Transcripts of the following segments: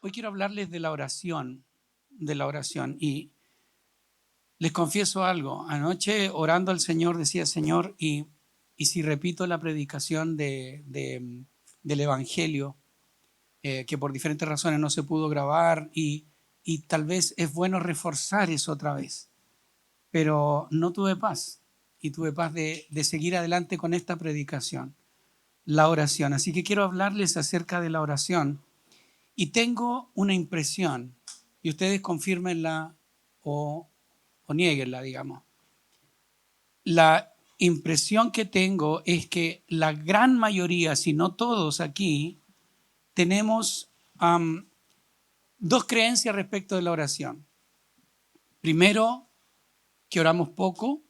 Hoy quiero hablarles de la oración. Y les confieso algo. Anoche orando al Señor decía, Señor, y si repito la predicación del Evangelio, que por diferentes razones no se pudo grabar, y tal vez es bueno reforzar eso otra vez. Pero no tuve paz, y tuve paz de seguir adelante con esta predicación, la oración. Así que quiero hablarles acerca de la oración. Y tengo una impresión, y ustedes confírmenla o, o niéguenla, digamos. La impresión que tengo es que la gran mayoría, si no todos aquí, tenemos dos creencias respecto de la oración. Primero, que oramos poco.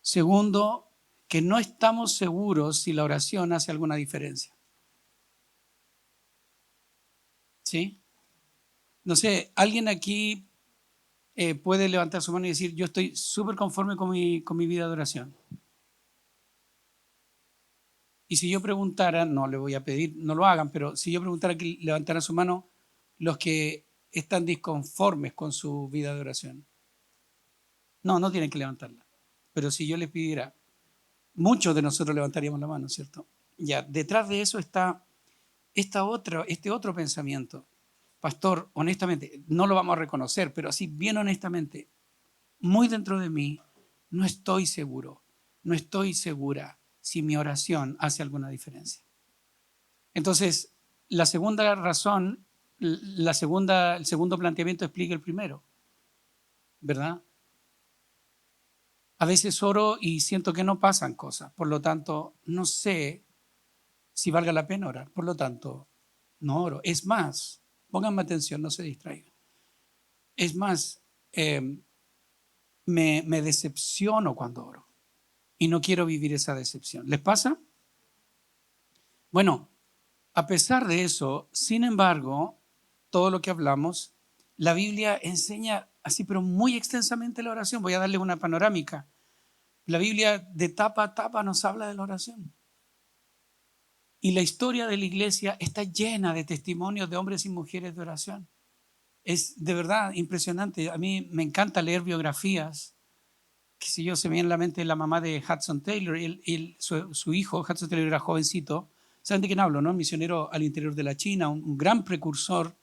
Segundo, que no estamos seguros si la oración hace alguna diferencia. ¿Sí? No sé, ¿alguien aquí puede levantar su mano y decir, yo estoy súper conforme con mi vida de oración? Y si yo preguntara, no le voy a pedir, no lo hagan, pero si yo preguntara que levantaran su mano los que están disconformes con su vida de oración. No, no tienen que levantarla. Pero si yo les pidiera, muchos de nosotros levantaríamos la mano, ¿cierto? Ya, detrás de eso está este otro pensamiento. Pastor, honestamente, no lo vamos a reconocer, pero así bien honestamente, muy dentro de mí, no estoy seguro, no estoy segura si mi oración hace alguna diferencia. Entonces, la segunda razón, el segundo planteamiento explica el primero, ¿verdad? A veces oro y siento que no pasan cosas, por lo tanto, no sé si valga la pena orar, por lo tanto, no oro. Es más, pónganme atención, no se distraigan. Es más, eh, me decepciono cuando oro y no quiero vivir esa decepción. ¿Les pasa? Bueno, a pesar de eso, sin embargo, todo lo que hablamos, la Biblia enseña así, pero muy extensamente la oración. Voy a darle una panorámica. La Biblia de tapa a tapa nos habla de la oración. Y la historia de la iglesia está llena de testimonios de hombres y mujeres de oración. Es de verdad impresionante. A mí me encanta leer biografías. Qué sé yo, se me viene a la mente la mamá de Hudson Taylor. Su hijo, Hudson Taylor, era jovencito. ¿Saben de quién hablo, no? Misionero al interior de la China, un gran precursor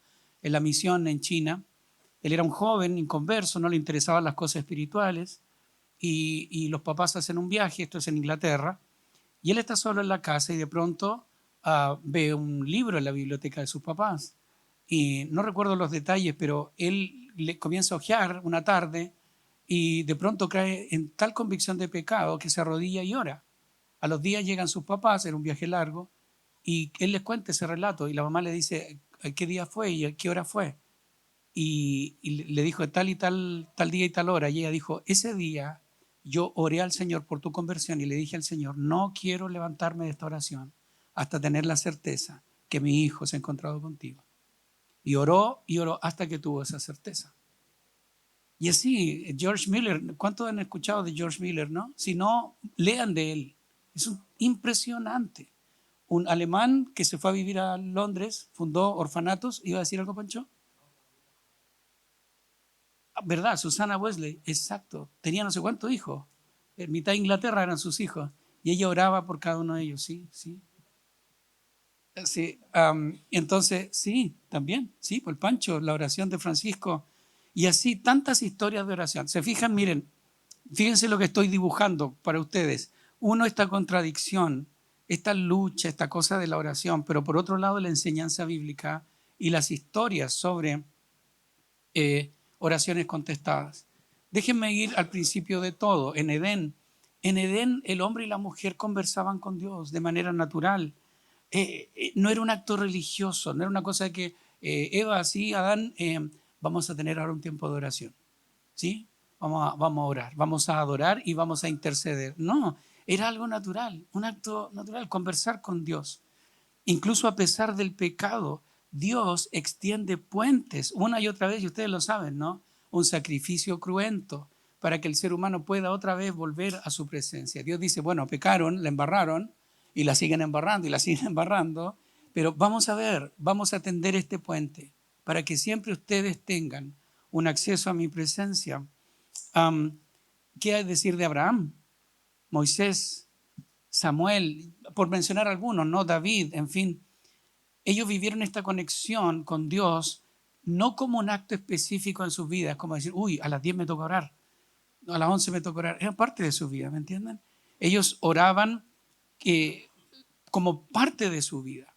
en la misión en China. Él era un joven inconverso, no le interesaban las cosas espirituales. Y los papás hacen un viaje, esto es en Inglaterra, y él está solo en la casa y de pronto ve un libro en la biblioteca de sus papás. Y no recuerdo los detalles, pero él le comienza a hojear una tarde y de pronto cae en tal convicción de pecado que se arrodilla y ora. A los días llegan sus papás, era un viaje largo, y él les cuenta ese relato y la mamá le dice qué día fue y a qué hora fue. Y le dijo tal y tal día y tal hora. Y ella dijo, ese día yo oré al Señor por tu conversión y le dije al Señor, no quiero levantarme de esta oración hasta tener la certeza que mi hijo se ha encontrado contigo. Y oró hasta que tuvo esa certeza. Y así, George Miller, ¿cuántos han escuchado de George Miller, no? Si no, lean de él. Es impresionante. Un alemán que se fue a vivir a Londres, fundó orfanatos. ¿Iba a decir algo, Pancho? ¿Verdad? Susana Wesley, exacto. Tenía no sé cuántos hijos. En mitad de Inglaterra eran sus hijos. Y ella oraba por cada uno de ellos, sí, sí. Sí, entonces, sí, también, sí, por el Pancho, la oración de Francisco. Y así tantas historias de oración. Se fijan, miren, fíjense lo que estoy dibujando para ustedes. Uno, esta contradicción, esta lucha, esta cosa de la oración, pero por otro lado la enseñanza bíblica y las historias sobre oraciones contestadas. Déjenme ir al principio de todo, en Edén. En Edén el hombre y la mujer conversaban con Dios de manera natural. No era un acto religioso, no era una cosa que Eva, sí, Adán, vamos a tener ahora un tiempo de oración. ¿Sí? Vamos a orar, vamos a adorar y vamos a interceder. No, era algo natural, un acto natural, conversar con Dios. Incluso a pesar del pecado, Dios extiende puentes una y otra vez, y ustedes lo saben, ¿no? Un sacrificio cruento para que el ser humano pueda otra vez volver a su presencia. Dios dice, bueno, pecaron, la embarraron y la siguen embarrando y la siguen embarrando, Pero vamos a ver, vamos a tender este puente para que siempre ustedes tengan un acceso a mi presencia. ¿Qué hay que decir de Abraham, Moisés, Samuel, por mencionar algunos, ¿no? David, en fin? Ellos vivieron esta conexión con Dios no como un acto específico en sus vidas, como decir, uy, a las 10 me toca orar, a las 11 me toca orar. Era parte de su vida, ¿me entienden? Ellos oraban como parte de su vida.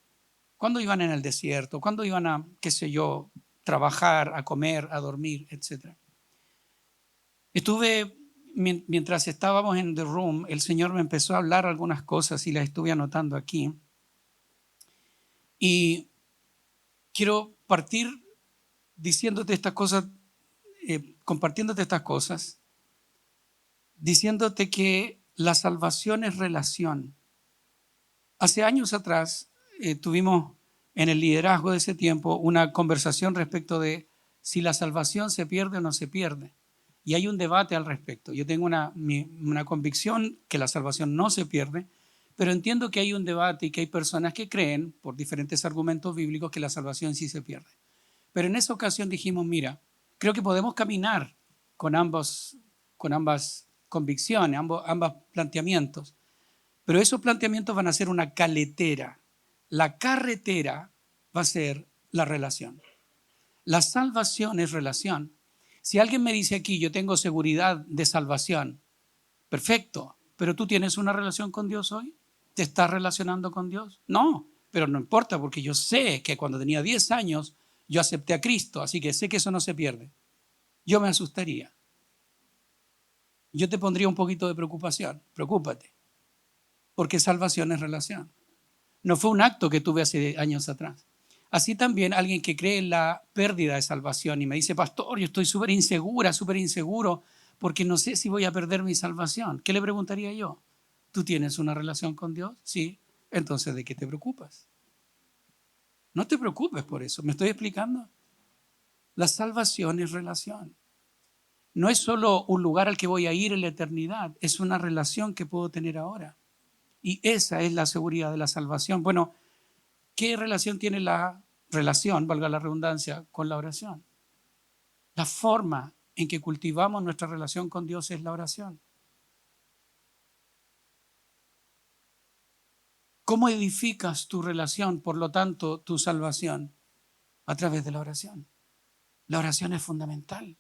Cuando iban en el desierto, cuando iban a, qué sé yo, trabajar, a comer, a dormir, etc. Mientras estábamos en The Room, el Señor me empezó a hablar algunas cosas y las estuve anotando aquí. Y quiero partir diciéndote estas cosas, compartiéndote estas cosas, diciéndote que la salvación es relación. Hace años atrás tuvimos en el liderazgo de ese tiempo una conversación respecto de si la salvación se pierde o no se pierde. Y hay un debate al respecto. Yo tengo una convicción que la salvación no se pierde, pero entiendo que hay un debate y que hay personas que creen, por diferentes argumentos bíblicos, que la salvación sí se pierde. Pero en esa ocasión dijimos, mira, creo que podemos caminar con ambas convicciones, ambos planteamientos. Pero esos planteamientos van a ser una caletera. La carretera va a ser la relación. La salvación es relación. Si alguien me dice aquí, yo tengo seguridad de salvación, perfecto, pero tú tienes una relación con Dios hoy, ¿te estás relacionando con Dios? No, pero no importa porque yo sé que cuando tenía 10 años yo acepté a Cristo, así que sé que eso no se pierde. Yo me asustaría. Yo te pondría un poquito de preocupación. Preocúpate, porque salvación es relación. No fue un acto que tuve hace años atrás. Así también alguien que cree en la pérdida de salvación y me dice, pastor, yo estoy súper inseguro, porque no sé si voy a perder mi salvación. ¿Qué le preguntaría yo? ¿Tú tienes una relación con Dios? Sí. Entonces, ¿de qué te preocupas? No te preocupes por eso. ¿Me estoy explicando? La salvación es relación. No es solo un lugar al que voy a ir en la eternidad, es una relación que puedo tener ahora. Y esa es la seguridad de la salvación. Bueno, ¿qué relación tiene la relación, valga la redundancia, con la oración? La forma en que cultivamos nuestra relación con Dios es la oración. ¿Cómo edificas tu relación, por lo tanto, tu salvación? A través de la oración. La oración es fundamental.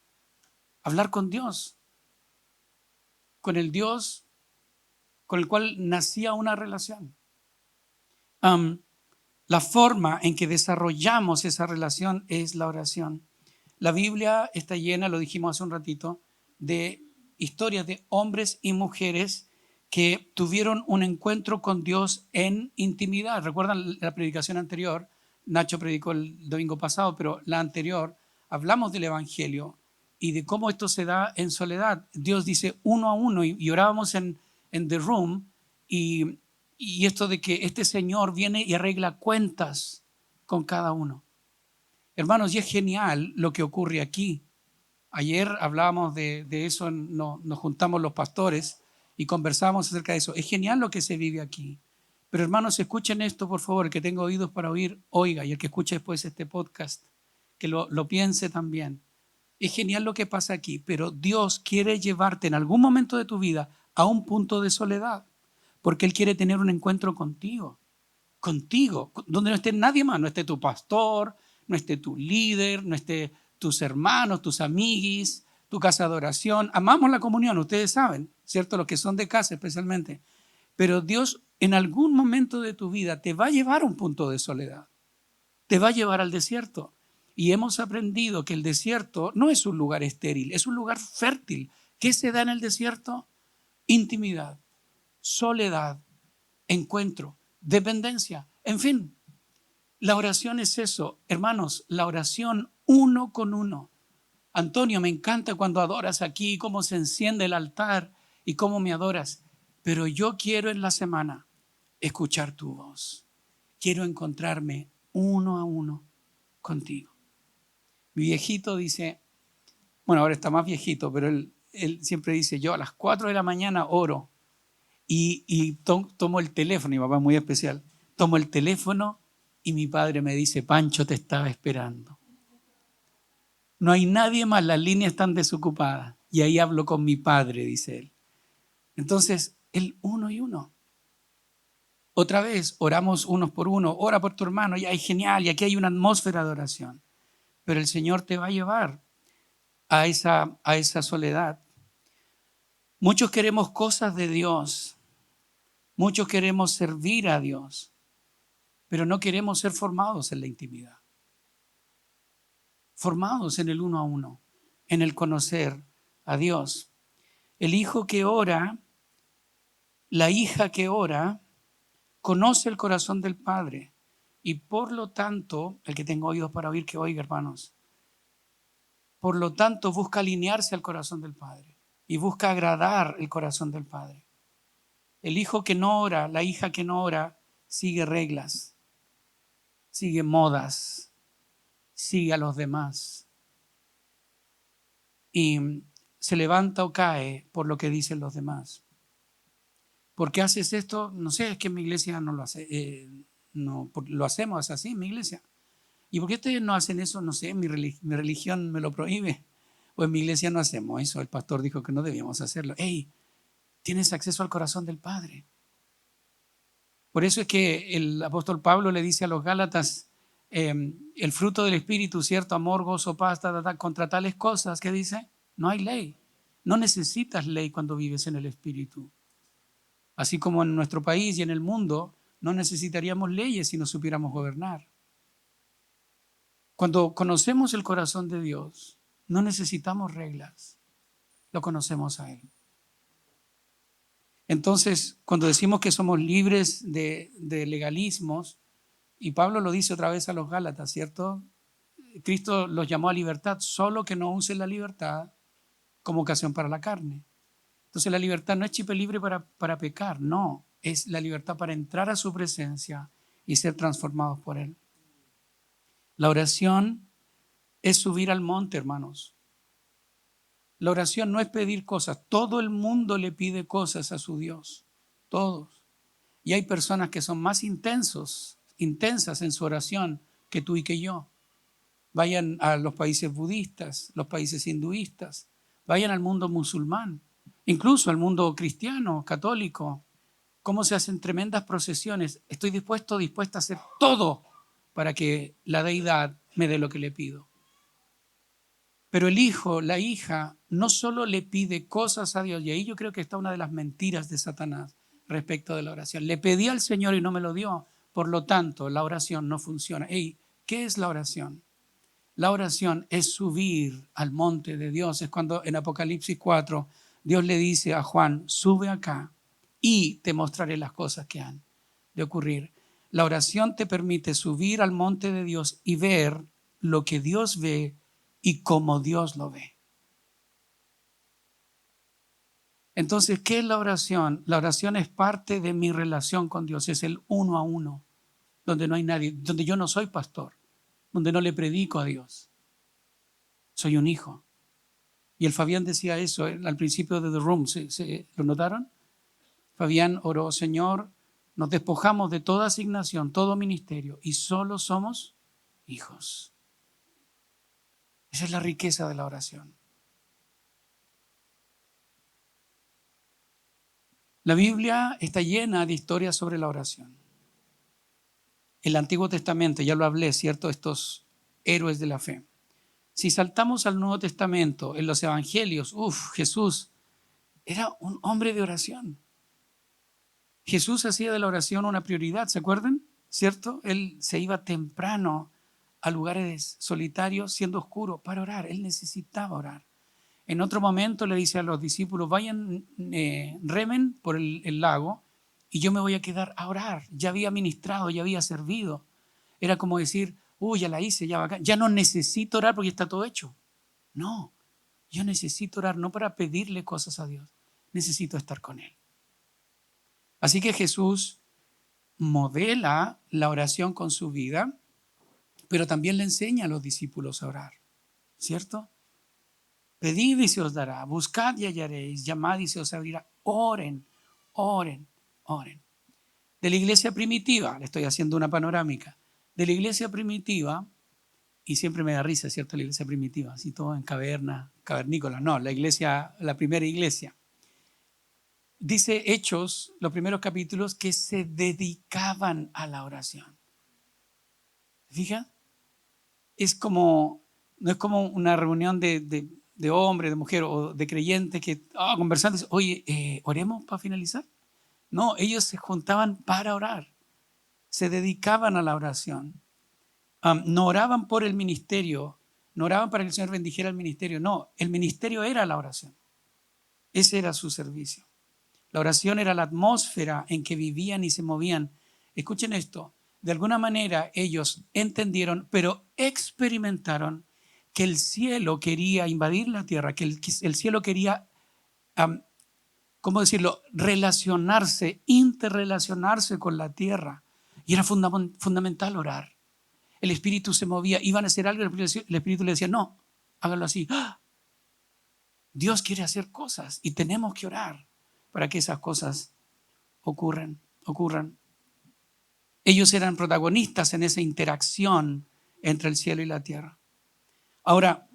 Hablar con Dios, con el Dios con el cual nacía una relación. La forma en que desarrollamos esa relación es la oración. La Biblia está llena, lo dijimos hace un ratito, de historias de hombres y mujeres que tuvieron un encuentro con Dios en intimidad. ¿Recuerdan la predicación anterior? Nacho predicó el domingo pasado, pero la anterior hablamos del Evangelio y de cómo esto se da en soledad. Dios dice uno a uno y orábamos en The Room y esto de que este Señor viene y arregla cuentas con cada uno. Hermanos, y es genial lo que ocurre aquí. Ayer hablábamos de eso, nos juntamos los pastores y conversamos acerca de eso. Es genial lo que se vive aquí. Pero hermanos, escuchen esto, por favor, el que tenga oídos para oír, oiga, y el que escuche después este podcast, que lo piense también. Es genial lo que pasa aquí, pero Dios quiere llevarte en algún momento de tu vida a un punto de soledad, porque Él quiere tener un encuentro contigo, donde no esté nadie más, no esté tu pastor, no esté tu líder, no esté tus hermanos, tus amiguis, tu casa de oración. Amamos la comunión, ustedes saben, ¿cierto? Los que son de casa especialmente. Pero Dios en algún momento de tu vida te va a llevar a un punto de soledad, te va a llevar al desierto. Y hemos aprendido que el desierto no es un lugar estéril, es un lugar fértil. ¿Qué se da en el desierto? Intimidad, soledad, encuentro, dependencia, en fin. La oración es eso, hermanos, la oración uno con uno. Antonio, me encanta cuando adoras aquí, cómo se enciende el altar y cómo me adoras, pero yo quiero en la semana escuchar tu voz. Quiero encontrarme uno a uno contigo. Mi viejito dice, bueno, ahora está más viejito, pero él siempre dice, yo a las 4 de la mañana oro y tomo el teléfono, mi papá es muy especial, tomo el teléfono Y mi padre me dice, Pancho te estaba esperando. No hay nadie más, las líneas están desocupadas. Y ahí hablo con mi padre, dice él. Entonces, el uno y uno. Otra vez, oramos unos por uno, ora por tu hermano, y hay genial, y aquí hay una atmósfera de oración. Pero el Señor te va a llevar a esa soledad. Muchos queremos cosas de Dios, muchos queremos servir a Dios, pero no queremos ser formados en la intimidad, formados en el uno a uno, en el conocer a Dios. El hijo que ora, la hija que ora, conoce el corazón del Padre y por lo tanto, el que tenga oídos para oír, que oiga, hermanos. Por lo tanto, busca alinearse al corazón del Padre y busca agradar el corazón del Padre. El hijo que no ora, la hija que no ora, sigue reglas, sigue modas, sigue a los demás y se levanta o cae por lo que dicen los demás. ¿Por qué haces esto? No sé, es que en mi iglesia no lo hace, no, lo hacemos así en mi iglesia. ¿Y por qué ustedes no hacen eso? No sé, mi religión me lo prohíbe. O en mi iglesia no hacemos eso. El pastor dijo que no debíamos hacerlo. ¡Ey! Tienes acceso al corazón del Padre. Por eso es que el apóstol Pablo le dice a los Gálatas, el fruto del Espíritu, cierto, amor, gozo, paz, contra tales cosas, ¿qué dice? No hay ley. No necesitas ley cuando vives en el Espíritu. Así como en nuestro país y en el mundo, no necesitaríamos leyes si nos supiéramos gobernar. Cuando conocemos el corazón de Dios, no necesitamos reglas, lo conocemos a Él. Entonces, cuando decimos que somos libres de legalismos, y Pablo lo dice otra vez a los Gálatas, ¿cierto? Cristo los llamó a libertad, solo que no usen la libertad como ocasión para la carne. Entonces la libertad no es chip libre para pecar, no, es la libertad para entrar a su presencia y ser transformados por Él. La oración es subir al monte, hermanos. La oración no es pedir cosas. Todo el mundo le pide cosas a su Dios. Todos. Y hay personas que son más intensas en su oración que tú y que yo. Vayan a los países budistas, los países hinduistas. Vayan al mundo musulmán. Incluso al mundo cristiano, católico. Cómo se hacen tremendas procesiones. Estoy dispuesta a hacer todo para que la deidad me dé lo que le pido. Pero el hijo, la hija, no solo le pide cosas a Dios, y ahí yo creo que está una de las mentiras de Satanás respecto de la oración. Le pedí al Señor y no me lo dio, por lo tanto, la oración no funciona. Ey, ¿qué es la oración? La oración es subir al monte de Dios. Es cuando en Apocalipsis 4 Dios le dice a Juan, sube acá y te mostraré las cosas que han de ocurrir. La oración te permite subir al monte de Dios y ver lo que Dios ve y como Dios lo ve. Entonces, ¿qué es la oración? La oración es parte de mi relación con Dios, es el uno a uno, donde no hay nadie, donde yo no soy pastor, donde no le predico a Dios. Soy un hijo. Y el Fabián decía eso al principio de The Room, ¿lo notaron? Fabián oró, Señor, nos despojamos de toda asignación, todo ministerio, y solo somos hijos. Esa es la riqueza de la oración. La Biblia está llena de historias sobre la oración. El Antiguo Testamento, ya lo hablé, ¿cierto? Estos héroes de la fe. Si saltamos al Nuevo Testamento, en los Evangelios, Jesús era un hombre de oración. Jesús hacía de la oración una prioridad, ¿se acuerdan? ¿Cierto? Él se iba temprano a lugares solitarios, siendo oscuro, para orar. Él necesitaba orar. En otro momento le dice a los discípulos, vayan, remen por el lago y yo me voy a quedar a orar. Ya había ministrado, ya había servido. Era como decir, ya la hice, ya no necesito orar porque está todo hecho. No, yo necesito orar no para pedirle cosas a Dios, necesito estar con Él. Así que Jesús modela la oración con su vida, pero también le enseña a los discípulos a orar, ¿cierto? Pedid y se os dará, buscad y hallaréis, llamad y se os abrirá. Oren, oren, oren. De la iglesia primitiva, le estoy haciendo una panorámica, de la iglesia primitiva, y siempre me da risa, ¿cierto? La iglesia primitiva, así todo en cavernícola. No, la primera iglesia. Dice Hechos, los primeros capítulos, que se dedicaban a la oración. ¿Fija? No es como una reunión de hombre, de mujer o de creyentes que conversando, oye, oremos para finalizar. No, ellos se juntaban para orar, se dedicaban a la oración. No oraban por el ministerio, no oraban para que el Señor bendijera el ministerio, no, el ministerio era la oración. Ese era su servicio. La oración era la atmósfera en que vivían y se movían. Escuchen esto, de alguna manera ellos entendieron, pero experimentaron que el cielo quería invadir la tierra, que el cielo quería, ¿cómo decirlo?, relacionarse, interrelacionarse con la tierra. Y era fundamental orar. El Espíritu se movía, iban a hacer algo, el Espíritu le decía, no, hágalo así. Dios quiere hacer cosas y tenemos que orar para que esas cosas ocurran. Ellos eran protagonistas en esa interacción entre el cielo y la tierra. Ahora,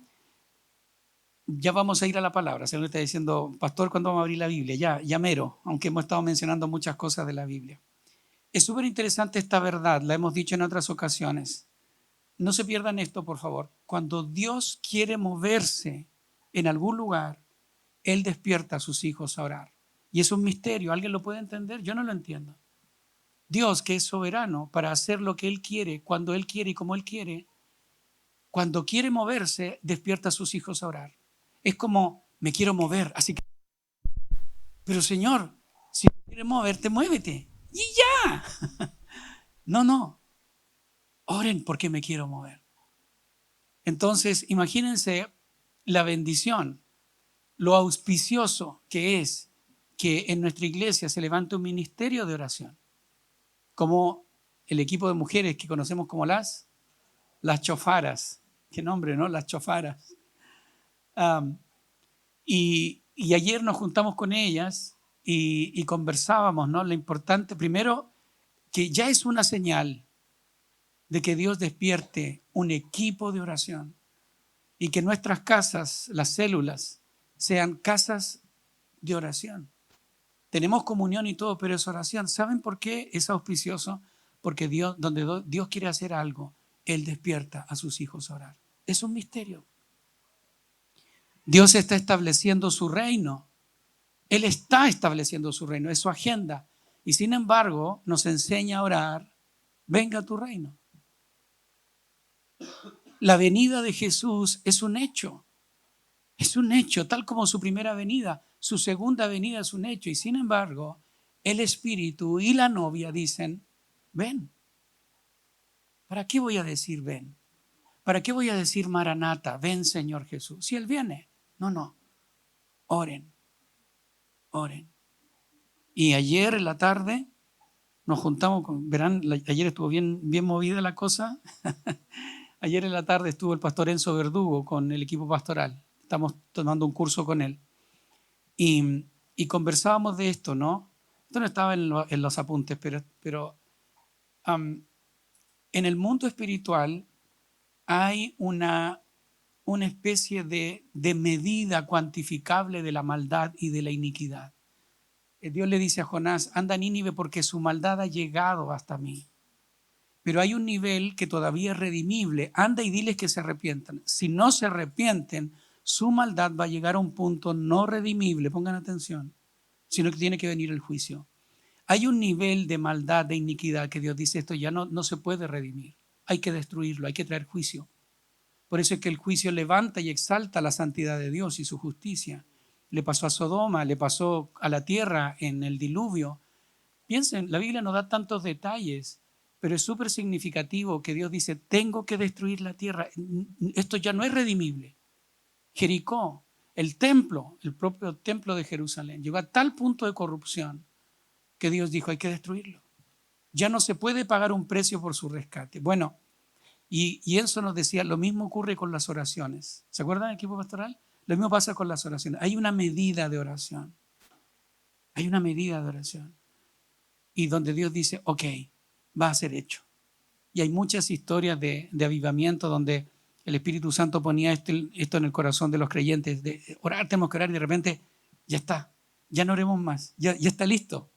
ya vamos a ir a la palabra. Se me está diciendo, pastor, ¿cuándo vamos a abrir la Biblia? Ya mero, aunque hemos estado mencionando muchas cosas de la Biblia. Es súper interesante esta verdad, la hemos dicho en otras ocasiones. No se pierdan esto, por favor. Cuando Dios quiere moverse en algún lugar, Él despierta a sus hijos a orar. Y es un misterio. ¿Alguien lo puede entender? Yo no lo entiendo. Dios, que es soberano para hacer lo que Él quiere, cuando Él quiere y como Él quiere, cuando quiere moverse, despierta a sus hijos a orar. Es como, me quiero mover, así que... Pero Señor, si quieres moverte, muévete. Y ya. No. Oren porque me quiero mover. Entonces, imagínense la bendición, lo auspicioso que es que en nuestra iglesia se levante un ministerio de oración, como el equipo de mujeres que conocemos como las chofaras. Qué nombre, ¿no? Las chofaras. Y ayer nos juntamos con ellas y conversábamos, ¿no? Lo importante, primero, que ya es una señal de que Dios despierte un equipo de oración y que nuestras casas, las células, sean casas de oración. Tenemos comunión y todo, pero es oración. ¿Saben por qué es auspicioso? Porque donde Dios quiere hacer algo, Él despierta a sus hijos a orar. Es un misterio. Dios está estableciendo su reino. Él está estableciendo su reino, es su agenda. Y sin embargo, nos enseña a orar, venga a tu reino. La venida de Jesús es un hecho, tal como su primera venida. Su segunda venida es un hecho. Y sin embargo, el Espíritu y la novia dicen, ven. ¿Para qué voy a decir ven? ¿Para qué voy a decir Maranata, ven Señor Jesús? Si Él viene. No. Oren. Y ayer en la tarde nos juntamos, verán, ayer estuvo bien movida la cosa. Ayer en la tarde estuvo el pastor Enzo Verdugo con el equipo pastoral. Estamos tomando un curso con él. Y conversábamos de esto, ¿no? Esto no estaba en los apuntes, pero en el mundo espiritual hay una especie de medida cuantificable de la maldad y de la iniquidad. Dios le dice a Jonás, anda a Nínive porque su maldad ha llegado hasta mí. Pero hay un nivel que todavía es redimible. Anda y diles que se arrepientan. Si no se arrepienten, su maldad va a llegar a un punto no redimible, pongan atención, sino que tiene que venir el juicio. Hay un nivel de maldad, de iniquidad, que Dios dice, esto ya no se puede redimir. Hay que destruirlo, hay que traer juicio. Por eso es que el juicio levanta y exalta la santidad de Dios y su justicia. Le pasó a Sodoma, le pasó a la tierra en el diluvio. Piensen, la Biblia nos da tantos detalles, pero es súper significativo que Dios dice, tengo que destruir la tierra. Esto ya no es redimible. Jericó, el propio templo de Jerusalén, llegó a tal punto de corrupción que Dios dijo, hay que destruirlo. Ya no se puede pagar un precio por su rescate. Bueno, y eso nos decía, lo mismo ocurre con las oraciones. ¿Se acuerdan, equipo pastoral? Lo mismo pasa con las oraciones. Hay una medida de oración. Hay una medida de oración. Y donde Dios dice, ok, va a ser hecho. Y hay muchas historias de avivamiento donde el Espíritu Santo ponía esto en el corazón de los creyentes, de orar, tenemos que orar y de repente ya está, ya no oremos más, ya está listo.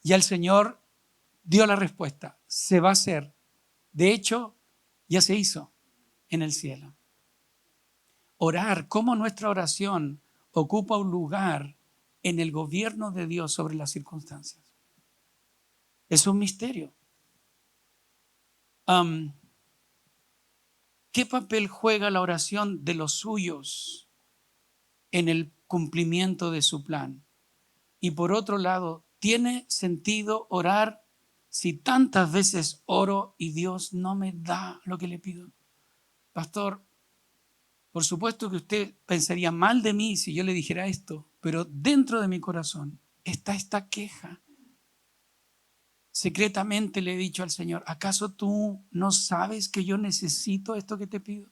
Ya el Señor dio la respuesta, se va a hacer. De hecho, ya se hizo en el cielo. Orar, cómo nuestra oración ocupa un lugar en el gobierno de Dios sobre las circunstancias. Es un misterio. ¿Qué papel juega la oración de los suyos en el cumplimiento de su plan? Y por otro lado, ¿tiene sentido orar si tantas veces oro y Dios no me da lo que le pido? Pastor, por supuesto que usted pensaría mal de mí si yo le dijera esto, pero dentro de mi corazón está esta queja. Secretamente le he dicho al Señor, ¿acaso tú no sabes que yo necesito esto que te pido?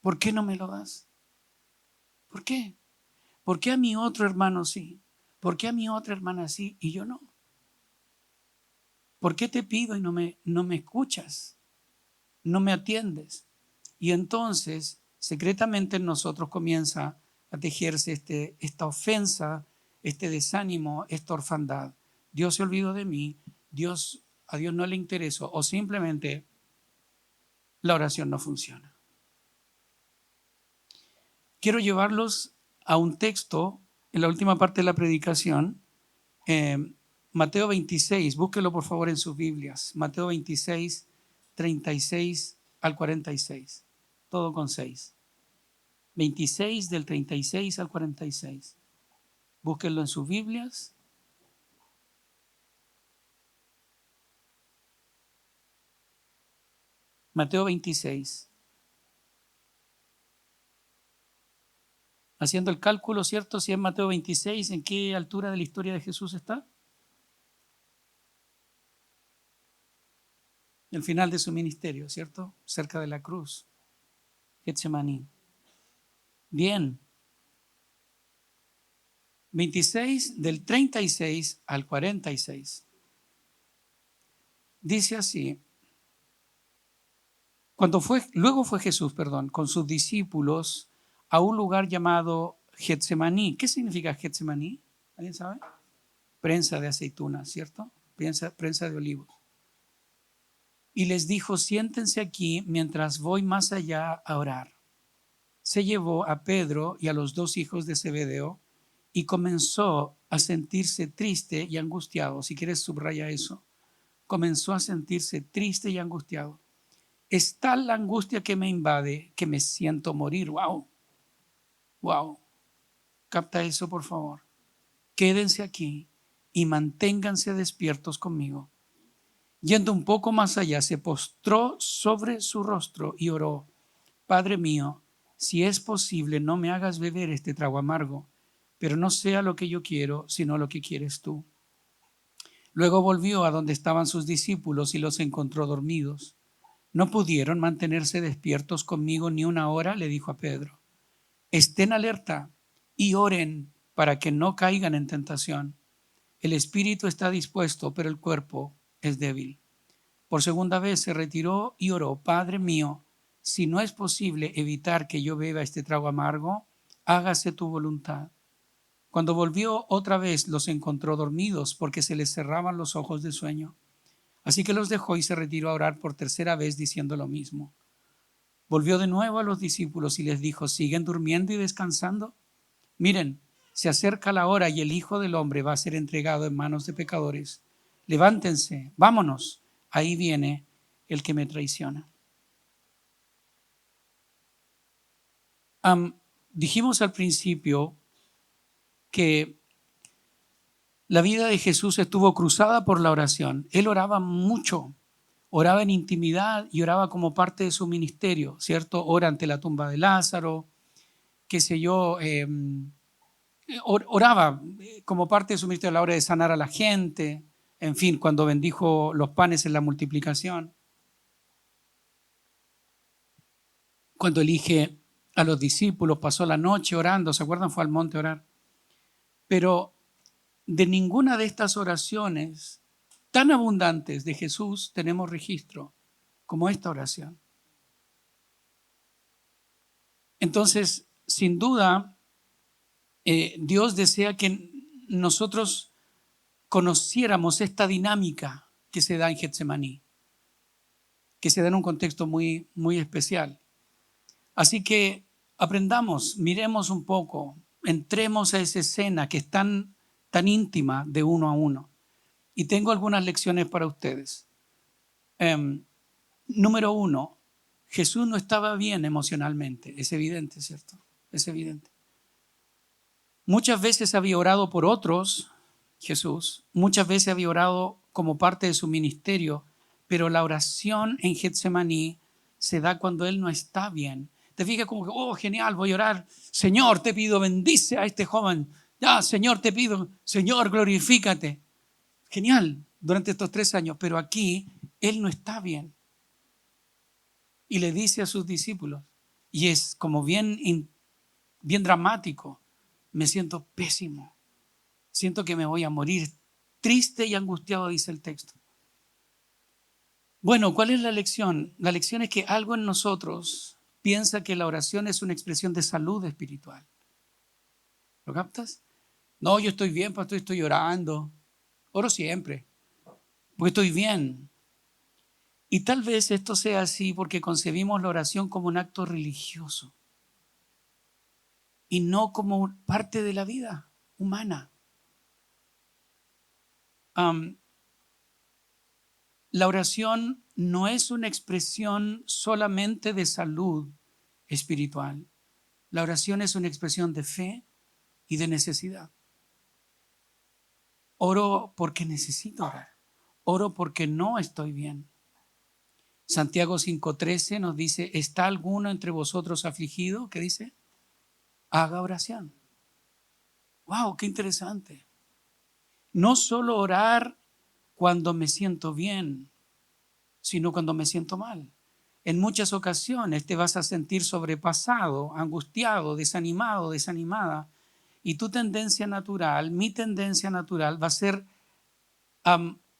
¿Por qué no me lo das? ¿Por qué? ¿Por qué a mi otro hermano sí? ¿Por qué a mi otra hermana sí y yo no? ¿Por qué te pido y no me escuchas? No me atiendes. Y entonces, secretamente en nosotros comienza a tejerse esta ofensa, este desánimo, esta orfandad. Dios se olvidó de mí, a Dios no le interesó o simplemente la oración no funciona. Quiero llevarlos a un texto en la última parte de la predicación, Mateo 26, búsquelo por favor en sus Biblias, Mateo 26, 36 al 46, todo con 6. 26 del 36 al 46. Búsquenlo en sus Biblias. Mateo 26. Haciendo el cálculo, ¿cierto? Si es Mateo 26, ¿en qué altura de la historia de Jesús está? El final de su ministerio, ¿cierto? Cerca de la cruz. Getsemaní. Bien. 26 del 36 al 46. Dice así. Luego fue Jesús, con sus discípulos a un lugar llamado Getsemaní. ¿Qué significa Getsemaní? ¿Alguien sabe? Prensa de aceitunas, ¿cierto? Prensa de olivos. Y les dijo, siéntense aquí mientras voy más allá a orar. Se llevó a Pedro y a los dos hijos de Zebedeo y comenzó a sentirse triste y angustiado. Si quieres, subraya eso. Comenzó a sentirse triste y angustiado. Es tal la angustia que me invade que me siento morir. ¡Wow! ¡Wow! Capta eso, por favor. Quédense aquí y manténganse despiertos conmigo. Yendo un poco más allá, se postró sobre su rostro y oró, Padre mío, si es posible, no me hagas beber este trago amargo, pero no sea lo que yo quiero, sino lo que quieres tú. Luego volvió a donde estaban sus discípulos y los encontró dormidos. ¿No pudieron mantenerse despiertos conmigo ni una hora? Le dijo a Pedro. Estén alerta y oren para que no caigan en tentación. El espíritu está dispuesto, pero el cuerpo es débil. Por segunda vez se retiró y oró, Padre mío, si no es posible evitar que yo beba este trago amargo, hágase tu voluntad. Cuando volvió otra vez los encontró dormidos porque se les cerraban los ojos de sueño. Así que los dejó y se retiró a orar por tercera vez diciendo lo mismo. Volvió de nuevo a los discípulos y les dijo, ¿siguen durmiendo y descansando? Miren, se acerca la hora y el Hijo del Hombre va a ser entregado en manos de pecadores. Levántense, vámonos. Ahí viene el que me traiciona. Dijimos al principio que la vida de Jesús estuvo cruzada por la oración. Él oraba mucho, oraba en intimidad y oraba como parte de su ministerio, ¿cierto? Ora ante la tumba de Lázaro, qué sé yo, oraba como parte de su ministerio a la hora de sanar a la gente, en fin, cuando bendijo los panes en la multiplicación, cuando elige a los discípulos, pasó la noche orando, ¿se acuerdan? Fue al monte a orar. Pero de ninguna de estas oraciones tan abundantes de Jesús tenemos registro como esta oración. Entonces, sin duda, Dios desea que nosotros conociéramos esta dinámica que se da en Getsemaní, que se da en un contexto muy, muy especial. Así que aprendamos, miremos un poco, entremos a esa escena que es tan, tan íntima de uno a uno. Y tengo algunas lecciones para ustedes. Número 1, Jesús no estaba bien emocionalmente. Es evidente, ¿cierto? Es evidente. Muchas veces había orado por otros, Jesús. Muchas veces había orado como parte de su ministerio, pero la oración en Getsemaní se da cuando Él no está bien. Te fijas como que, oh, genial, voy a orar. Señor, te pido, bendice a este joven. Ya, Señor, te pido, Señor, glorifícate. Genial, durante estos 3 años, pero aquí Él no está bien. Y le dice a sus discípulos, y es como bien dramático, me siento pésimo, siento que me voy a morir, triste y angustiado, dice el texto. Bueno, ¿cuál es la lección? La lección es que algo en nosotros piensa que la oración es una expresión de salud espiritual. ¿Lo captas? No, yo estoy bien, pastor, estoy orando. Oro siempre, porque estoy bien. Y tal vez esto sea así porque concebimos la oración como un acto religioso y no como parte de la vida humana. La oración no es una expresión solamente de salud espiritual. La oración es una expresión de fe y de necesidad. Oro porque necesito orar. Oro porque no estoy bien. Santiago 5:13 nos dice, ¿está alguno entre vosotros afligido? ¿Qué dice? Haga oración. ¡Wow! ¡Qué interesante! No solo orar cuando me siento bien, sino cuando me siento mal. En muchas ocasiones te vas a sentir sobrepasado, angustiado, desanimado, desanimada. Y tu tendencia natural, mi tendencia natural va a ser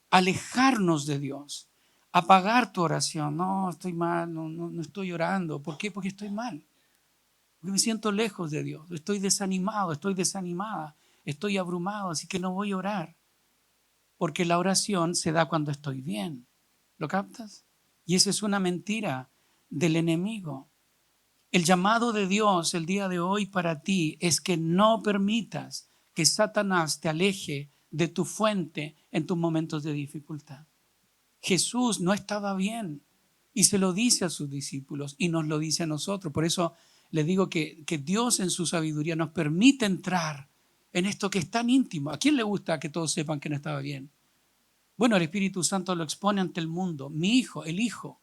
alejarnos de Dios, apagar tu oración. No, estoy mal, no estoy orando. ¿Por qué? Porque estoy mal. Porque me siento lejos de Dios. Estoy desanimado, estoy desanimada, estoy abrumado, así que no voy a orar. Porque la oración se da cuando estoy bien. ¿Lo captas? Y esa es una mentira del enemigo. El llamado de Dios el día de hoy para ti es que no permitas que Satanás te aleje de tu fuente en tus momentos de dificultad. Jesús no estaba bien y se lo dice a sus discípulos y nos lo dice a nosotros. Por eso les digo que Dios en su sabiduría nos permite entrar en esto que es tan íntimo. ¿A quién le gusta que todos sepan que no estaba bien? Bueno, el Espíritu Santo lo expone ante el mundo. Mi hijo, el hijo,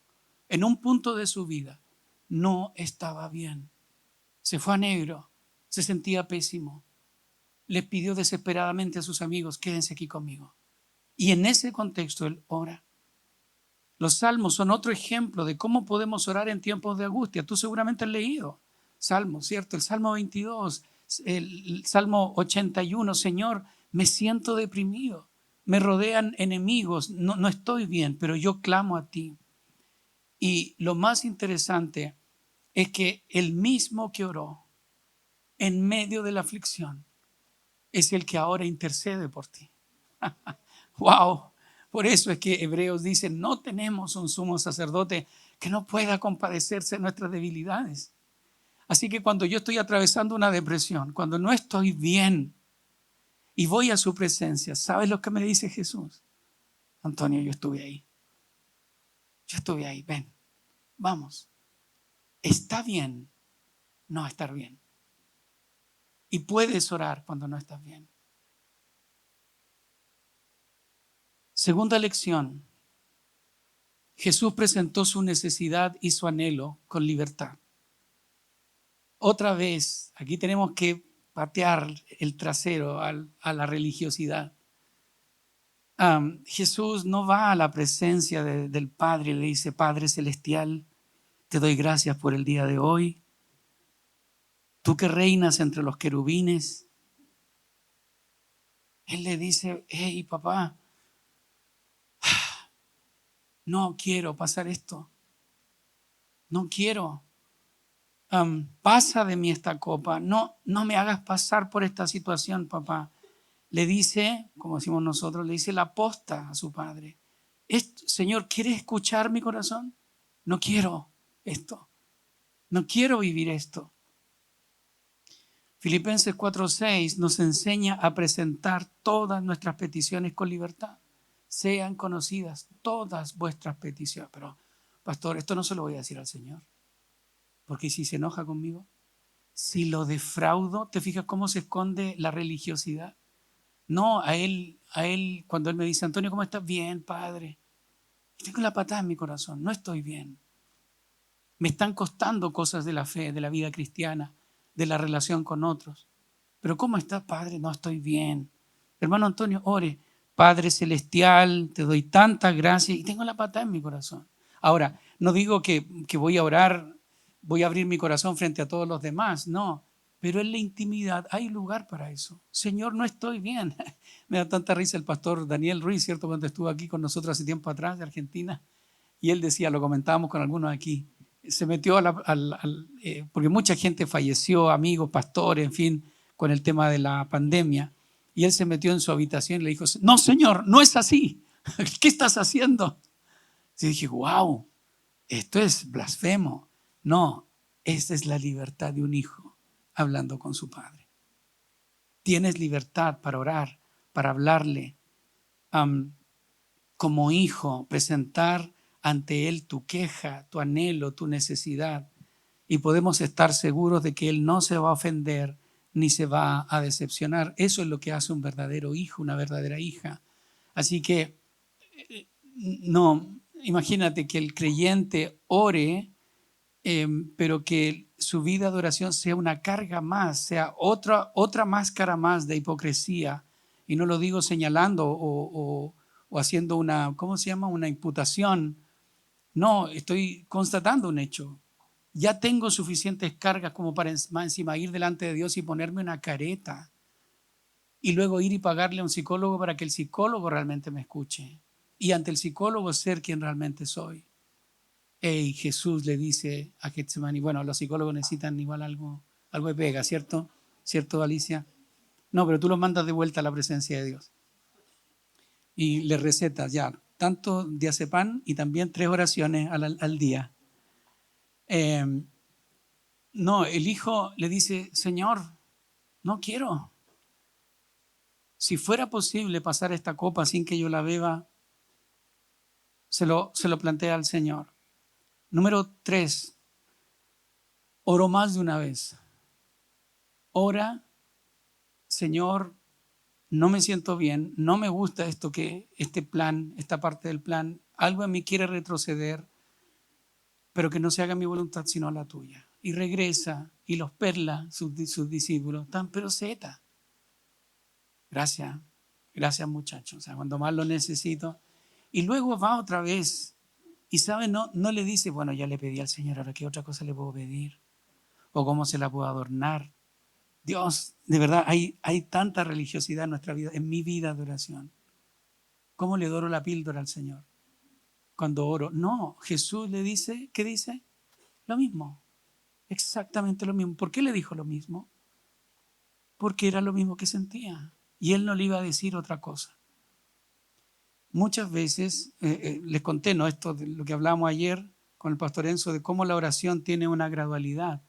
en un punto de su vida, no estaba bien. Se fue a negro, se sentía pésimo. Le pidió desesperadamente a sus amigos, quédense aquí conmigo. Y en ese contexto él ora. Los salmos son otro ejemplo de cómo podemos orar en tiempos de angustia. Tú seguramente has leído salmos, ¿cierto? El Salmo 22, el Salmo 81, Señor, me siento deprimido, me rodean enemigos, no estoy bien, pero yo clamo a ti. Y lo más interesante es que el mismo que oró en medio de la aflicción es el que ahora intercede por ti. ¡Wow! Por eso es que Hebreos dice, no tenemos un sumo sacerdote que no pueda compadecerse de nuestras debilidades. Así que cuando yo estoy atravesando una depresión, cuando no estoy bien y voy a su presencia, ¿sabes lo que me dice Jesús? Antonio, yo estuve ahí. Yo estuve ahí, ven, vamos. Está bien no estar bien. Y puedes orar cuando no estás bien. Segunda lección. Jesús presentó su necesidad y su anhelo con libertad. Otra vez, aquí tenemos que patear el trasero a la religiosidad. Jesús no va a la presencia del Padre y le dice, Padre Celestial, te doy gracias por el día de hoy. Tú que reinas entre los querubines. Él le dice, hey papá, no quiero pasar esto, no quiero. Pasa de mí esta copa, no me hagas pasar por esta situación, papá. Le dice, como decimos nosotros, le dice la posta a su padre. Señor, ¿quieres escuchar mi corazón? No quiero esto, no quiero vivir esto. Filipenses 4:6 nos enseña a presentar todas nuestras peticiones con libertad. Sean conocidas todas vuestras peticiones. Pero, pastor, esto no se lo voy a decir al Señor, porque si se enoja conmigo, si lo defraudo, ¿te fijas cómo se esconde la religiosidad? No, a él, cuando él me dice, Antonio, ¿cómo estás? Bien, padre. Y tengo la patada en mi corazón, no estoy bien. Me están costando cosas de la fe, de la vida cristiana, de la relación con otros. Pero ¿cómo estás, padre? No estoy bien. Hermano Antonio, ore. Padre celestial, te doy tanta gracia y tengo la patada en mi corazón. Ahora, no digo que voy a orar, voy a abrir mi corazón frente a todos los demás, no. Pero en la intimidad hay lugar para eso. Señor, no estoy bien. Me da tanta risa el pastor Daniel Ruiz, ¿cierto? Cuando estuvo aquí con nosotros hace tiempo atrás de Argentina. Y él decía, lo comentábamos con algunos aquí, se metió porque mucha gente falleció, amigos, pastores, en fin, con el tema de la pandemia. Y él se metió en su habitación y le dijo, no, Señor, no es así. ¿Qué estás haciendo? Y dije, wow, esto es blasfemo. No, esa es la libertad de un hijo hablando con su padre. Tienes libertad para orar, para hablarle, como hijo, presentar ante Él tu queja, tu anhelo, tu necesidad. Y podemos estar seguros de que Él no se va a ofender ni se va a decepcionar. Eso es lo que hace un verdadero hijo, una verdadera hija. Así que, no, imagínate que el creyente ore, pero que su vida de oración sea una carga más, sea otra máscara más de hipocresía. Y no lo digo señalando o haciendo una, ¿cómo se llama? Una imputación. No, estoy constatando un hecho. Ya tengo suficientes cargas como para más encima ir delante de Dios y ponerme una careta y luego ir y pagarle a un psicólogo para que el psicólogo realmente me escuche y ante el psicólogo ser quien realmente soy. Y Jesús le dice a Getsemaní, bueno, los psicólogos necesitan igual algo de pega, ¿cierto? ¿Cierto, Alicia? No, pero tú los mandas de vuelta a la presencia de Dios y le recetas ya tanto diazepam y también 3 oraciones al día. No, el hijo le dice, Señor, no quiero. Si fuera posible pasar esta copa sin que yo la beba, se lo plantea al Señor. Número 3, oró más de una vez. Ora, Señor, no me siento bien, no me gusta este plan, esta parte del plan, algo en mí quiere retroceder, pero que no se haga mi voluntad sino la tuya. Y regresa y los perla, sus discípulos, tan pero zeta. Gracias, gracias muchachos, o sea, cuando más lo necesito. Y luego va otra vez y sabe, no le dice, bueno, ya le pedí al Señor, ahora qué otra cosa le puedo pedir o cómo se la puedo adornar. Dios, de verdad, hay tanta religiosidad en nuestra vida, en mi vida de oración. ¿Cómo le doro la píldora al Señor cuando oro? No, Jesús le dice, ¿qué dice? Lo mismo, exactamente lo mismo. ¿Por qué le dijo lo mismo? Porque era lo mismo que sentía y él no le iba a decir otra cosa. Muchas veces, les conté, ¿no? Esto de lo que hablábamos ayer con el pastor Enzo, de cómo la oración tiene una gradualidad.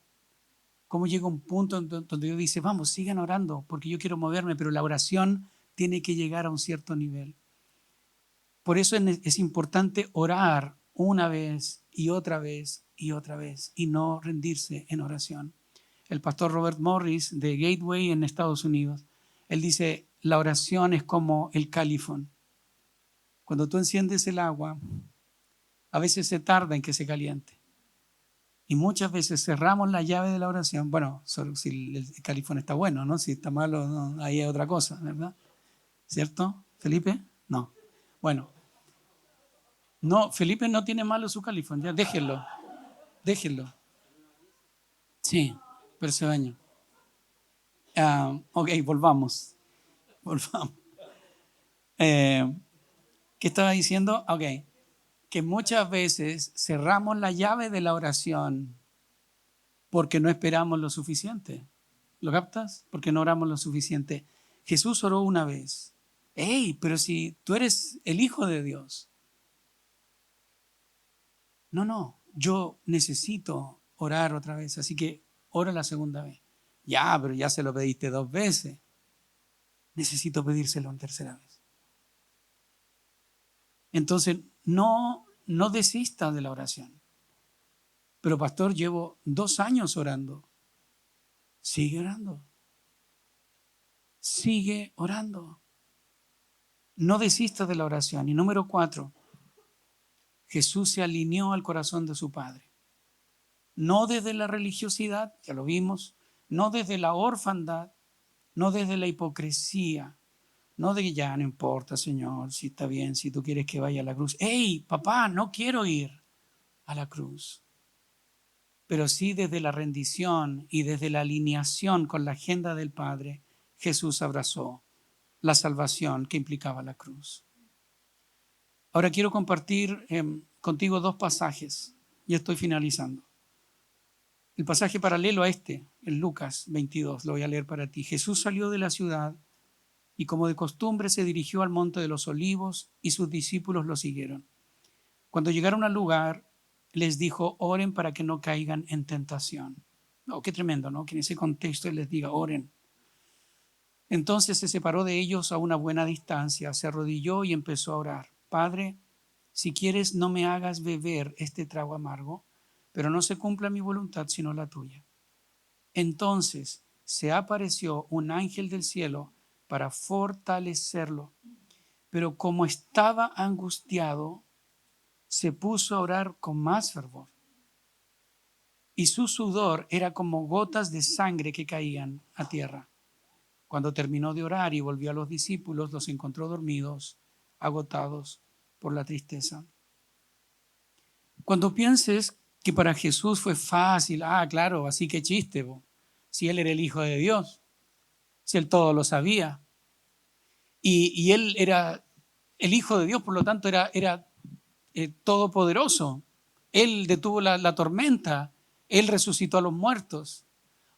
Cómo llega un punto donde Dios dice, vamos, sigan orando, porque yo quiero moverme, pero la oración tiene que llegar a un cierto nivel. Por eso es importante orar una vez y otra vez y otra vez y no rendirse en oración. El pastor Robert Morris de Gateway en Estados Unidos, él dice, la oración es como el califón. Cuando tú enciendes el agua, a veces se tarda en que se caliente. Y muchas veces cerramos la llave de la oración. Bueno, solo si el califón está bueno, ¿no? Si está malo, no, ahí es otra cosa, ¿verdad? ¿Cierto, Felipe? No. Bueno, no, Felipe no tiene malo su califón, ya déjenlo, déjenlo. Sí, pero se baño. Ok, volvamos. Volvamos. ¿Qué estaba diciendo? Ok. que muchas veces cerramos la llave de la oración porque no esperamos lo suficiente. ¿Lo captas? Porque no oramos lo suficiente. Jesús oró una vez. ¡Ey! Pero si tú eres el Hijo de Dios. No, yo necesito orar otra vez, así que ora la segunda vez. Ya, pero ya se lo pediste 2 veces. Necesito pedírselo en tercera vez. Entonces, no desistas de la oración. Pero pastor, llevo 2 años orando. Sigue orando. Sigue orando. No desistas de la oración. Y número 4, Jesús se alineó al corazón de su Padre. No desde la religiosidad, ya lo vimos, no desde la orfandad, no desde la hipocresía, no de que ya no importa, Señor, si está bien, si tú quieres que vaya a la cruz. ¡Hey, papá, no quiero ir a la cruz! Pero sí desde la rendición y desde la alineación con la agenda del Padre, Jesús abrazó la salvación que implicaba la cruz. Ahora quiero compartir contigo 2 pasajes y estoy finalizando. El pasaje paralelo a este, en Lucas 22, lo voy a leer para ti. Jesús salió de la ciudad y como de costumbre se dirigió al monte de los olivos y sus discípulos lo siguieron. Cuando llegaron al lugar, les dijo, oren para que no caigan en tentación. No, qué tremendo, ¿no? Que en ese contexto Él les diga, oren. Entonces se separó de ellos a una buena distancia, se arrodilló y empezó a orar. Padre, si quieres, no me hagas beber este trago amargo, pero no se cumpla mi voluntad sino la tuya. Entonces se apareció un ángel del cielo para fortalecerlo, pero como estaba angustiado, se puso a orar con más fervor. Y su sudor era como gotas de sangre que caían a tierra. Cuando terminó de orar y volvió a los discípulos, los encontró dormidos, agotados por la tristeza. Cuando pienses que para Jesús fue fácil, claro, así que chiste, si Él era el Hijo de Dios, si Él todo lo sabía, y Él era el Hijo de Dios, por lo tanto era todopoderoso. Él detuvo la tormenta, Él resucitó a los muertos.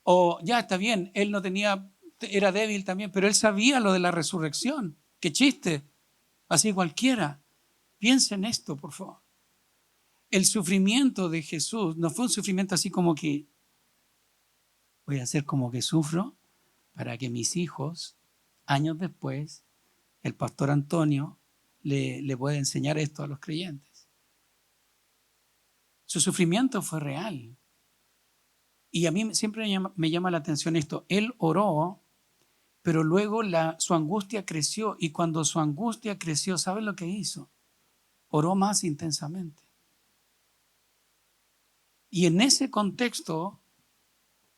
O ya está bien, Él no tenía, era débil también, pero Él sabía lo de la resurrección. Qué chiste, así cualquiera. Piensa en esto, por favor. El sufrimiento de Jesús no fue un sufrimiento así como que voy a hacer como que sufro para que mis hijos, años después, el pastor Antonio le pueda enseñar esto a los creyentes. Su sufrimiento fue real. Y a mí siempre me llama la atención esto. Él oró, pero luego su angustia creció. Y cuando su angustia creció, ¿saben lo que hizo? Oró más intensamente. Y en ese contexto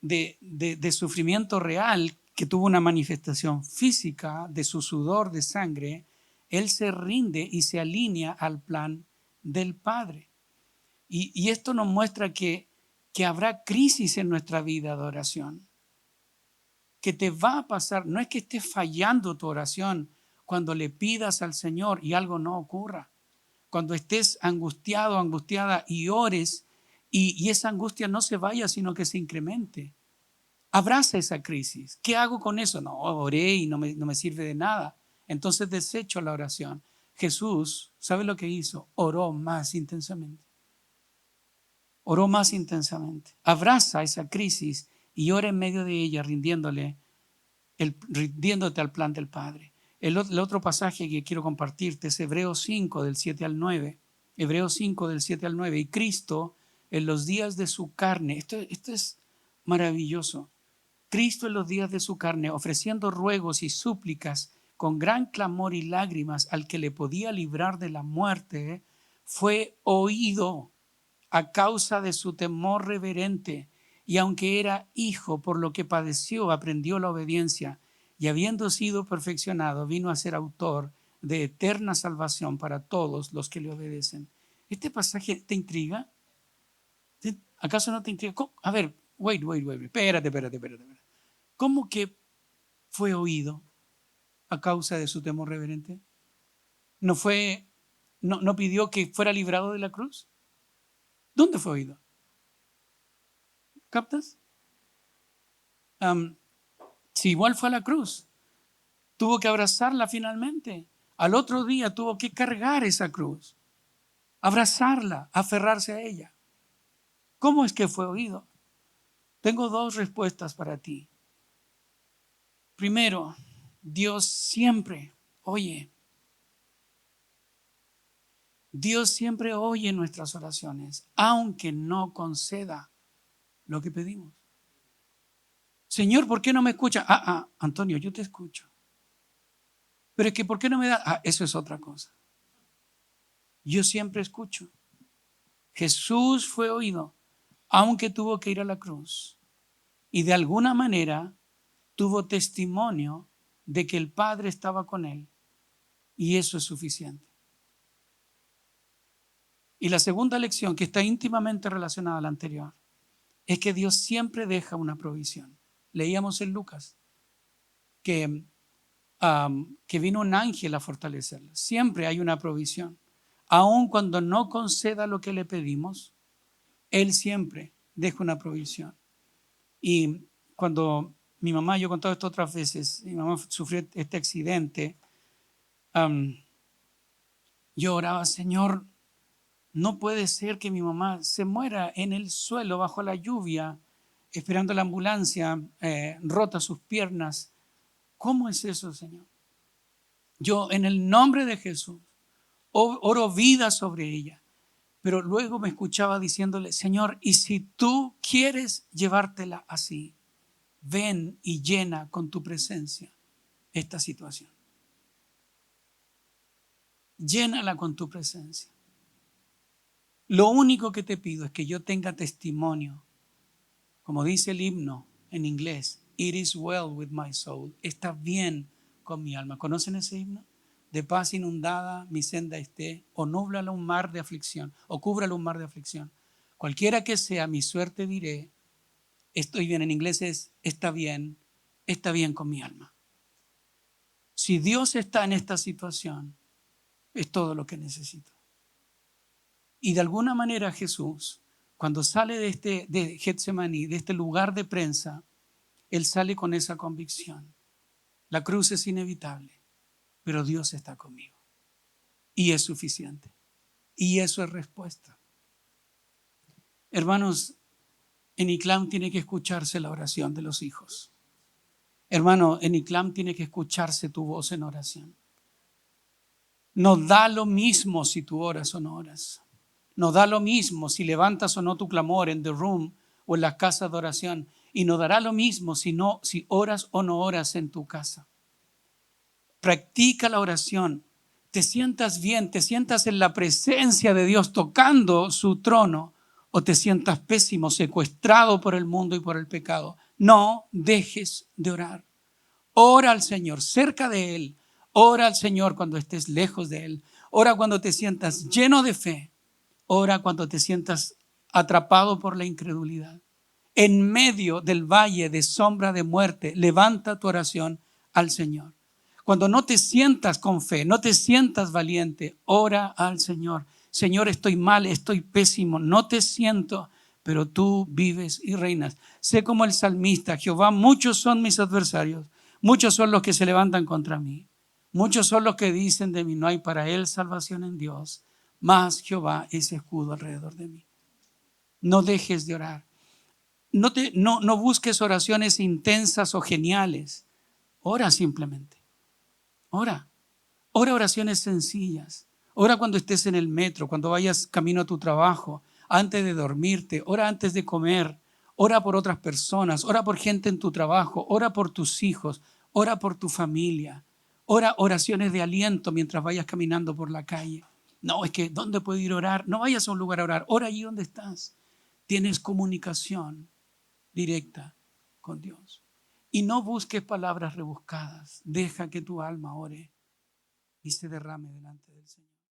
de sufrimiento real, que tuvo una manifestación física de su sudor de sangre, Él se rinde y se alinea al plan del Padre. Y esto nos muestra que habrá crisis en nuestra vida de oración. Que te va a pasar, no es que estés fallando tu oración cuando le pidas al Señor y algo no ocurra. Cuando estés angustiado, angustiada y ores y esa angustia no se vaya, sino que se incremente. Abraza esa crisis. ¿Qué hago con eso? No, oré y no me sirve de nada. Entonces desecho la oración. Jesús, ¿sabe lo que hizo? Oró más intensamente. Oró más intensamente. Abraza esa crisis y ora en medio de ella rindiéndote al plan del Padre. El otro pasaje que quiero compartirte es Hebreos 5 del 7 al 9. Hebreos 5 del 7 al 9. Y Cristo en los días de su carne, esto es maravilloso. Cristo en los días de su carne, ofreciendo ruegos y súplicas con gran clamor y lágrimas al que le podía librar de la muerte, fue oído a causa de su temor reverente, y aunque era hijo, por lo que padeció, aprendió la obediencia, y habiendo sido perfeccionado, vino a ser autor de eterna salvación para todos los que le obedecen. ¿Este pasaje te intriga? ¿Acaso no te intriga? A ver, wait, espérate. ¿Cómo que fue oído a causa de su temor reverente? No fue no pidió que fuera librado de la cruz? ¿Dónde fue oído? ¿Captas? Si igual fue a la cruz, tuvo que abrazarla finalmente. Al otro día tuvo que cargar esa cruz, abrazarla, aferrarse a ella. ¿Cómo es que fue oído? Tengo dos respuestas para ti. Primero, Dios siempre oye. Dios siempre oye nuestras oraciones, aunque no conceda lo que pedimos. Señor, ¿por qué no me escucha? Antonio, yo te escucho. Pero es que ¿por qué no me da? Eso es otra cosa. Yo siempre escucho. Jesús fue oído, aunque tuvo que ir a la cruz. Y de alguna manera tuvo testimonio de que el Padre estaba con él. Y eso es suficiente. Y la segunda lección, que está íntimamente relacionada a la anterior, es que Dios siempre deja una provisión. Leíamos en Lucas que vino un ángel a fortalecerla. Siempre hay una provisión. Aun cuando no conceda lo que le pedimos, Él siempre deja una provisión. Y cuando mi mamá, yo he contado esto otras veces, mi mamá sufrió este accidente, yo oraba, Señor, no puede ser que mi mamá se muera en el suelo bajo la lluvia, esperando la ambulancia, rota sus piernas. ¿Cómo es eso, Señor? Yo en el nombre de Jesús oro vida sobre ella. Pero luego me escuchaba diciéndole, Señor, y si tú quieres llevártela así, ven y llena con tu presencia esta situación. Llénala con tu presencia. Lo único que te pido es que yo tenga testimonio, como dice el himno en inglés, It is well with my soul. Está bien con mi alma. ¿Conocen ese himno? De paz inundada mi senda esté, o núblala un mar de aflicción, o cúbrala un mar de aflicción. Cualquiera que sea mi suerte diré, estoy bien. En inglés es, está bien con mi alma. Si Dios está en esta situación, es todo lo que necesito. Y de alguna manera Jesús, cuando sale de Getsemaní, de este lugar de prensa, Él sale con esa convicción. La cruz es inevitable, pero Dios está conmigo. Y es suficiente. Y eso es respuesta. Hermanos, en ICLAM tiene que escucharse la oración de los hijos. Hermano, en ICLAM tiene que escucharse tu voz en oración. No da lo mismo si tú oras o no oras. No da lo mismo si levantas o no tu clamor en The Room o en las casas de oración. Y no dará lo mismo si oras o no oras en tu casa. Practica la oración. Te sientas bien, te sientas en la presencia de Dios tocando su trono, o te sientas pésimo, secuestrado por el mundo y por el pecado. No dejes de orar. Ora al Señor cerca de Él. Ora al Señor cuando estés lejos de Él. Ora cuando te sientas lleno de fe. Ora cuando te sientas atrapado por la incredulidad. En medio del valle de sombra de muerte, levanta tu oración al Señor. Cuando no te sientas con fe, no te sientas valiente, ora al Señor. Señor, estoy mal, estoy pésimo, no te siento, pero tú vives y reinas. Sé como el salmista, Jehová, muchos son mis adversarios, muchos son los que se levantan contra mí, muchos son los que dicen de mí, no hay para él salvación en Dios, mas Jehová es escudo alrededor de mí. No dejes de orar. No busques oraciones intensas o geniales. Ora simplemente. Ora. Ora oraciones sencillas. Ora cuando estés en el metro, cuando vayas camino a tu trabajo, antes de dormirte, ora antes de comer. Ora por otras personas, ora por gente en tu trabajo, ora por tus hijos, ora por tu familia. Ora oraciones de aliento mientras vayas caminando por la calle. No, es que ¿dónde puedo ir a orar? No vayas a un lugar a orar, ora allí donde estás. Tienes comunicación directa con Dios. Y no busques palabras rebuscadas. Deja que tu alma ore y se derrame delante del Señor.